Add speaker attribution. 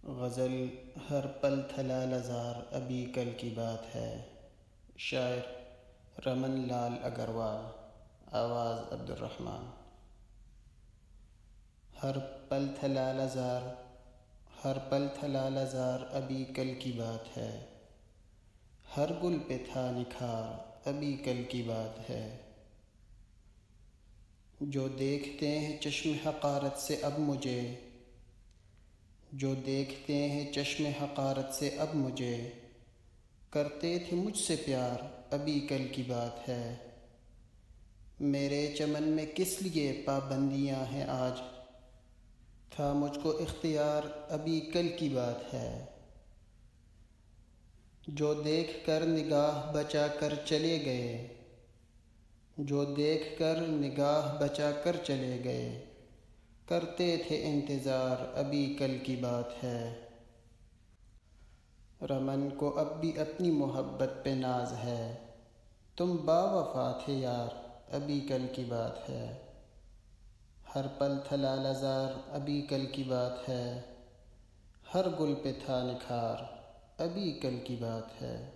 Speaker 1: غزل ہر پل تھلا لزار ابھی کل کی بات ہے۔ شاعر رمن لال اگروال، آواز عبدالرحمن۔ ہر پل تھلا لزار، ہر پل تھلا لزار ابھی کل کی بات ہے۔ ہر گل پہ تھا نکھار ابھی کل کی بات ہے۔ جو دیکھتے ہیں چشم حقارت سے اب مجھے، جو دیکھتے ہیں چشم حقارت سے اب مجھے، کرتے تھے مجھ سے پیار ابھی کل کی بات ہے۔ میرے چمن میں کس لیے پابندیاں ہیں آج، تھا مجھ کو اختیار ابھی کل کی بات ہے۔ جو دیکھ کر نگاہ بچا کر چلے گئے، جو دیکھ کر نگاہ بچا کر چلے گئے، کرتے تھے انتظار ابھی کل کی بات ہے۔ رمن کو اب بھی اپنی محبت پہ ناز ہے، تم باوفا تھے یار ابھی کل کی بات ہے۔ ہر پل تھلا لزار ابھی کل کی بات ہے۔ ہر گل پہ تھا نکھار ابھی کل کی بات ہے۔